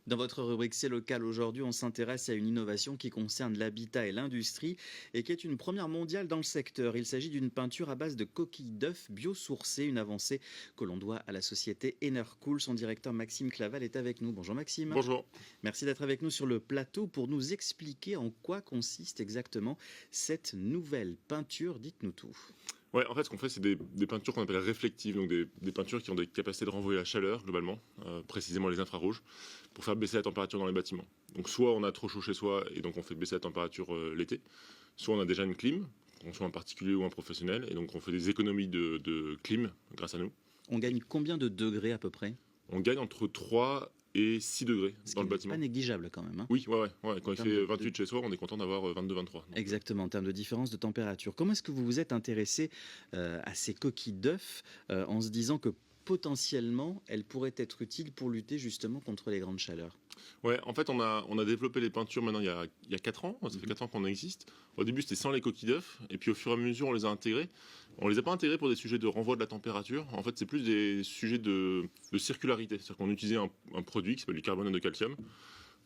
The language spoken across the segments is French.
Dans votre rubrique C'est local aujourd'hui, on s'intéresse à une innovation qui concerne l'habitat et l'industrie et qui est une première mondiale dans le secteur. Il s'agit d'une peinture à base de coquilles d'œufs biosourcées, une avancée que l'on doit à la société Enercool. Son directeur Maxime Claval est avec nous. Bonjour Maxime. Bonjour. Merci d'être avec nous sur le plateau pour nous expliquer en quoi consiste exactement cette nouvelle peinture. Dites-nous tout. Ouais, en fait, ce qu'on fait, c'est des peintures qu'on appelle réflectives, donc des peintures qui ont des capacités de renvoyer la chaleur, globalement, précisément les infrarouges, pour faire baisser la température dans les bâtiments. Donc, soit on a trop chaud chez soi, et donc on fait baisser la température l'été, soit on a déjà une clim, qu'on soit un particulier ou un professionnel, et donc on fait des économies de clim grâce à nous. On gagne combien de degrés à peu près? On gagne entre 3 et 6 degrés dans le bâtiment. Pas négligeable quand même. Oui, ouais. Quand il fait 28 chez soi, on est content d'avoir 22-23. Exactement, en termes de différence de température. Comment est-ce que vous vous êtes intéressé à ces coquilles d'œufs en se disant que potentiellement elles pourraient être utiles pour lutter justement contre les grandes chaleurs? Ouais, en fait, on a développé les peintures maintenant il y a 4 ans. Ça fait 4 ans qu'on existe. Au début, c'était sans les coquilles d'œufs. Et puis, au fur et à mesure, on les a intégrées. On les a pas intégrées pour des sujets de renvoi de la température. En fait, c'est plus des sujets de circularité. C'est-à-dire qu'on utilisait un produit qui s'appelle du carbonate de calcium,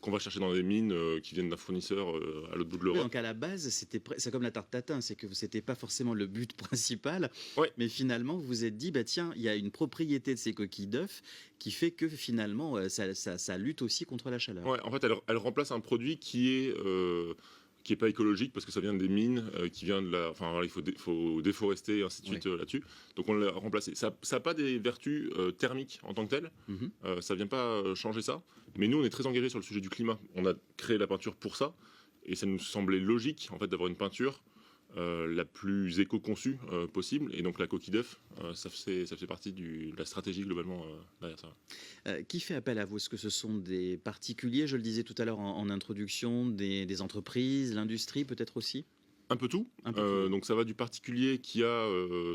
qu'on va chercher dans des mines qui viennent d'un fournisseur à l'autre bout de Oui, l'Europe. donc à la base, c'est comme la tarte tatin, c'est que c'était pas forcément le but principal, Ouais. mais finalement vous vous êtes dit, bah tiens, il y a une propriété de ces coquilles d'œufs qui fait que finalement ça lutte aussi contre la chaleur. Ouais, en fait, elle remplace un produit qui est pas écologique parce que ça vient des mines, qui vient de la, enfin voilà, faut déforester et ainsi de suite là-dessus. Donc on l'a remplacé. Ça a pas des vertus thermiques en tant que telles. Mhm. Ça vient pas changer ça. Mais nous, on est très engagés sur le sujet du climat. On a créé la peinture pour ça, et ça nous semblait logique en fait d'avoir une peinture la plus éco-conçue possible. Et donc la coquille d'œuf, ça fait partie de la stratégie globalement derrière ça. Qui fait appel à vous? Est-ce que ce sont des particuliers, je le disais tout à l'heure en introduction, des entreprises, l'industrie peut-être aussi? Un peu tout. Un peu tout. Donc ça va du particulier qui a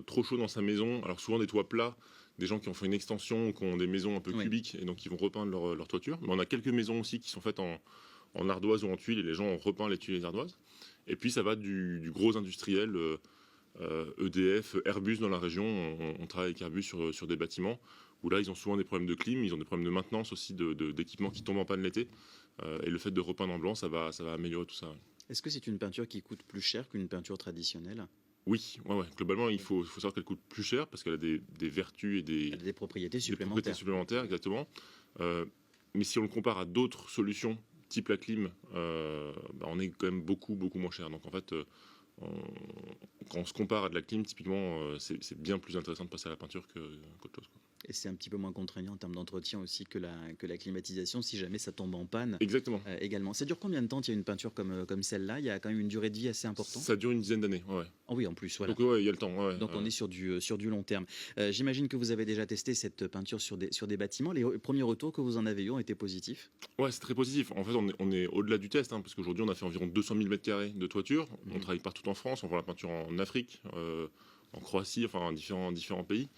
trop chaud dans sa maison, alors souvent des toits plats, des gens qui ont fait une extension, qui ont des maisons un peu Oui. cubiques, et donc ils vont repeindre leur toiture. Mais on a quelques maisons aussi qui sont faites en ardoise ou en tuiles, et les gens ont repeint les tuiles et les ardoises. Et puis ça va du gros industriel, EDF, Airbus dans la région. On travaille avec Airbus sur des bâtiments, où là ils ont souvent des problèmes de clim, ils ont des problèmes de maintenance aussi, d'équipements qui tombent en panne l'été. Et le fait de repeindre en blanc, ça va améliorer tout ça. Est-ce que c'est une peinture qui coûte plus cher qu'une peinture traditionnelle? Oui, ouais. Globalement, il faut savoir qu'elle coûte plus cher parce qu'elle a des vertus et Elle a des propriétés des propriétés supplémentaires. supplémentaires, exactement. Mais si on le compare à d'autres solutions, type la clim, on est quand même beaucoup moins cher. Donc en fait, quand on se compare à de la clim, typiquement, c'est bien plus intéressant de passer à la peinture qu'autre chose, quoi. Et c'est un petit peu moins contraignant en termes d'entretien aussi que la climatisation, si jamais ça tombe en panne Exactement. également. Ça dure combien de temps, il y a une peinture comme celle-là? Il y a quand même une durée de vie assez importante. Ça dure une dizaine d'années, ouais. Ah oui, en plus, voilà. Donc ouais, il y a le temps. Ouais, Donc on est sur du long terme. J'imagine que vous avez déjà testé cette peinture sur des bâtiments. Les premiers retours que vous en avez eu ont été positifs? Ouais, c'est très positif. En fait, on est au-delà du test, parce qu'aujourd'hui, on a fait environ 200 000 m² de toiture. On travaille partout en France, on vend la peinture en Afrique, en Croatie, enfin, en différents pays.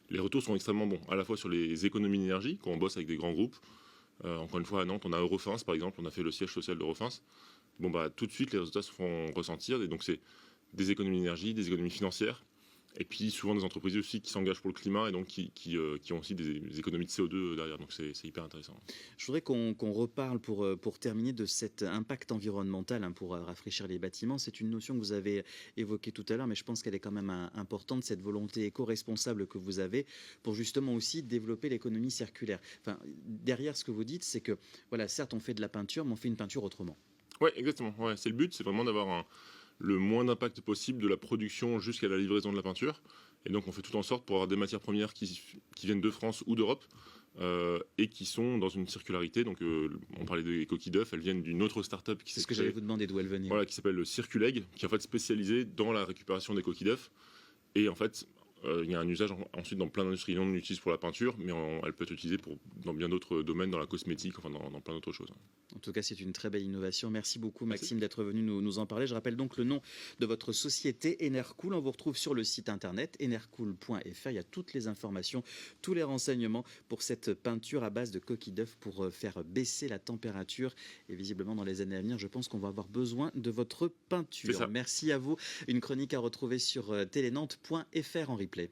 Les retours sont extrêmement bons, à la fois sur les économies d'énergie, quand on bosse avec des grands groupes. Encore une fois, à Nantes, on a Eurofins, par exemple, on a fait le siège social d'Eurofins. Bon, tout de suite, les résultats se font ressentir, et donc c'est des économies d'énergie, des économies financières, et puis souvent des entreprises aussi qui s'engagent pour le climat et donc qui ont aussi des économies de CO2 derrière, donc c'est hyper intéressant. Je voudrais qu'on reparle pour terminer de cet impact environnemental pour rafraîchir les bâtiments. C'est une notion que vous avez évoquée tout à l'heure, mais je pense qu'elle est quand même importante, cette volonté éco-responsable que vous avez pour justement aussi développer l'économie circulaire. Enfin, derrière ce que vous dites, c'est que, voilà, certes on fait de la peinture, mais on fait une peinture autrement. Ouais, exactement. Ouais, c'est le but, c'est vraiment d'avoir le moins d'impact possible de la production jusqu'à la livraison de la peinture. Et donc on fait tout en sorte pour avoir des matières premières qui viennent de France ou d'Europe et qui sont dans une circularité. Donc on parlait des coquilles d'œufs, elles viennent d'une autre start-up qui C'est ce que j'allais vous demander, d'où elles venaient. Voilà, qui s'appelle le Circuleg, qui est en fait spécialisé dans la récupération des coquilles d'œufs. Et en fait, il y a un usage ensuite dans plein d'industries. On l'utilise pour la peinture, mais elle peut être utilisée dans bien d'autres domaines, dans la cosmétique, enfin dans plein d'autres choses. En tout cas, c'est une très belle innovation. Merci beaucoup, Merci. Maxime, d'être venu nous en parler. Je rappelle donc le nom de votre société, Enercool. On vous retrouve sur le site internet enercool.fr. Il y a toutes les informations, tous les renseignements pour cette peinture à base de coquilles d'œufs pour faire baisser la température. Et visiblement, dans les années à venir, je pense qu'on va avoir besoin de votre C'est peinture. ça. Merci à vous. Une chronique à retrouver sur telenantes.fr en replay.